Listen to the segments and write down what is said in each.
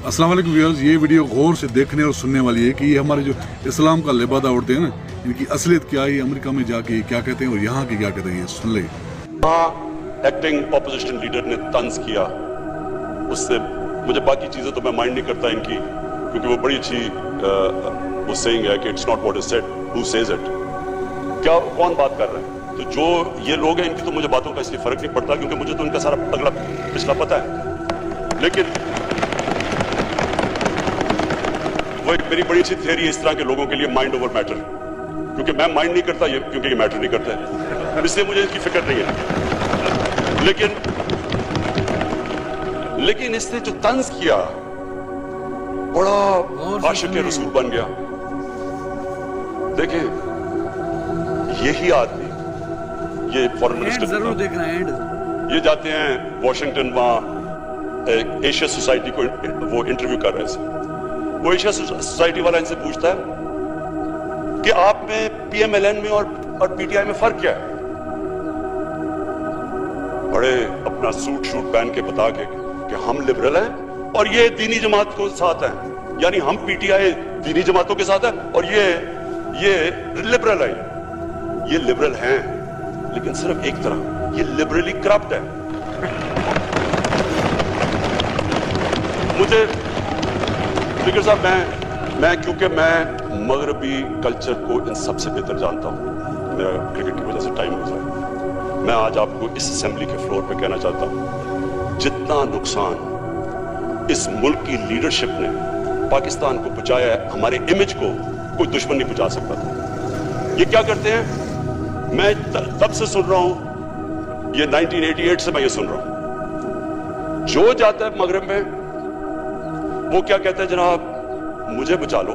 السلام علیکم ویورز، یہ ویڈیو غور سے دیکھنے اور سننے والی ہے کہ یہ ہمارے جو اسلام کا لبادہ اڑتے ہیں نا، ان کی اصلیت کیا ہے، امریکہ میں جا کے کیا کہتے ہیں اور یہاں کی کیا کہتے ہیں، یہ سن لیں۔ ایکٹنگ اپوزیشن لیڈر نے طنز کیا، اس سے مجھے باقی چیزیں تو میں مائنڈ نہیں کرتا ان کی، کیونکہ وہ بڑی اچھی وہ سیئنگ ہے کہ it's not what is said who says it, کیا کون بات کر رہا ہے۔ تو جو یہ لوگ ہیں ان کی تو مجھے باتوں کا اس لیے فرق نہیں پڑتا، کیونکہ مجھے تو ان کا سارا اگلا پچھلا پتہ ہے۔ لیکن وہ ایک میری بڑی اچھی تھیوری ہے اس طرح کے لوگوں کے لیے، مائنڈ اوور میٹر، کیونکہ میں مائنڈ نہیں کرتا یہ، کیونکہ یہ میٹر نہیں کرتا ہے، اس لیے مجھے اس کی فکر نہیں ہے۔ لیکن اس نے جو طنز کیا، بڑا عاشق رسول بن گیا۔ دیکھیں یہی آدمی، یہ فورن منسٹر، یہ جاتے ہیں واشنگٹن، وہاں ایشیا سوسائٹی کو وہ انٹرویو کر رہے تھے۔ وہ ایشیا سوسائٹی والا ان سے پوچھتا ہے کہ آپ میں پی ایم ایل این میں اور پی ٹی آئی میں فرق کیا ہے؟ بڑے اپنا سوٹ شوٹ پہن کے بتا کے کہ ہم لبرل ہیں اور یہ دینی جماعت کو ساتھ ہیں، یعنی ہم پی ٹی آئی دینی جماعتوں کے ساتھ ہیں اور یہ لبرل ہے۔ یہ لبرل ہیں لیکن صرف ایک طرح، یہ لبرلی کرپٹ ہے۔ مجھے فکر صاحب، میں کیونکہ میں مغربی کلچر کو ان سب سے بہتر جانتا ہوں، میرا کرکٹ کی وجہ سے ٹائم گزرا ہے، میں آج آپ کو اس اسمبلی کے فلور پہ کہنا چاہتا ہوں، جتنا نقصان اس ملک کی لیڈرشپ نے پاکستان کو پہنچایا ہے، ہمارے امیج کو کوئی دشمن نہیں پہنچا سکتا تھا۔ یہ کیا کرتے ہیں، میں تب سے سن رہا ہوں، یہ 1988 سے میں یہ سن رہا ہوں، جو جاتا ہے مغرب میں وہ کیا کہتا ہے، جناب مجھے بچا لو،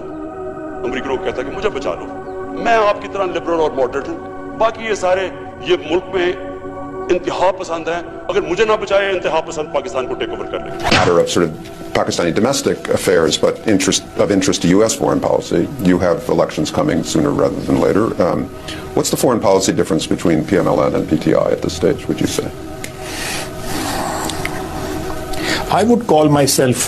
امریکی لوگ کہتا ہے کہ مجھے بچا لو، میں آپ کی طرح لبرل اور ماڈریٹ ہوں، باقی یہ سارے یہ ملک میں انتہا پسند ہیں، اگر مجھے نہ بچائے انتہا پسند پاکستان کو ٹیک اوور کر لیں۔ Matter of sort of Pakistani domestic affairs, but of interest to U.S. foreign policy. You have elections coming sooner rather than later. What's the foreign policy difference between PMLN and PTI at this stage, would you say? I would call myself,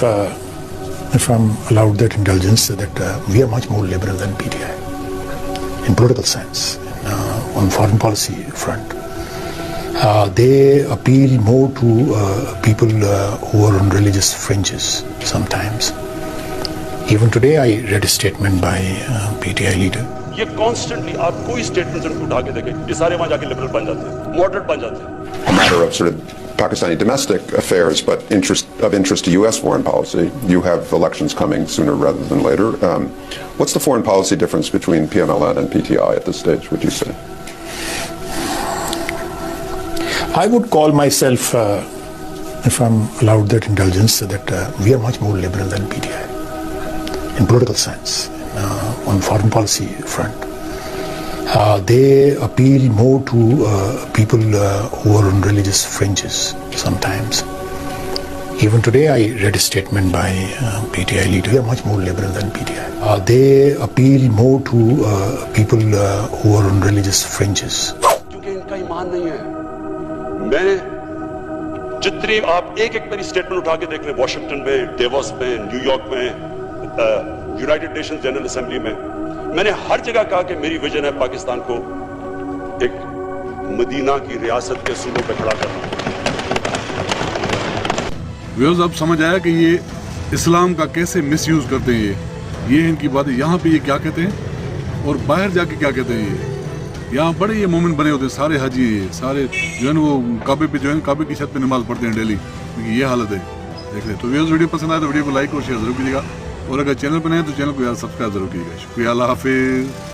if I'm allowed that indulgence, that we are much more liberal than PTI in political sense, on foreign policy front. They appeal more to people who are on religious fringes sometimes. Even today I read a statement by PTI leader. یہ constantly آپ کوئی statement in کو اٹھا کے دیکھیں، یہ سارے وہاں جا کے لبرل بن جاتے ہیں، ماڈریٹ بن جاتے ہیں۔ A matter of sort of Pakistani domestic affairs, but of interest to U.S. foreign policy. You have elections coming sooner rather than later. What's the foreign policy difference between PMLN and PTI at this stage, would you say? I would call myself, if I'm allowed that indulgence, that we are much more liberal than PTI in political sense, on foreign policy front. They appeal more to people who are on religious fringes sometimes. Even today I read a statement by PTI leader. We are much more liberal than PTI. They appeal more to people who are on religious fringes. کیونکہ ان کا ایمان نہیں ہے۔ میں جتنی آپ ایک میری اسٹیٹمنٹ اٹھا کے دیکھ لیں، واشنگٹن میں، ڈیوس میں، نیو یارک میں، یونائٹڈ نیشن جنرل اسمبلی میں نے ہر جگہ کہا کہ میری ویژن ہے پاکستان کو ایک مدینہ کی ریاست کے صوبوں پہ کھڑا کرنا۔ ویورز اب سمجھ آیا کہ یہ اسلام کا کیسے مس یوز کرتے ہیں، یہ ان کی باتیں یہاں پہ یہ کیا کہتے ہیں اور باہر جا کے کیا کہتے ہیں۔ یہ یہاں بڑے یہ مومن بنے ہوتے ہیں، سارے حاجی، سارے جو ہے نا وہ کعبے پہ جو ہے کعبے کی چھت پہ نماز پڑھتے ہیں ڈیلی، یہ حالت ہے دیکھ لیں۔ تو ویورز ویڈیو پسند آئے تو ویڈیو کو لائک اور شیئر ضرور کیجیے گا، اور اگر چینل پہ نئے ہیں تو چینل کو یار سبسکرائب ضرور کیجیے گا۔ شکریہ، اللہ حافظ۔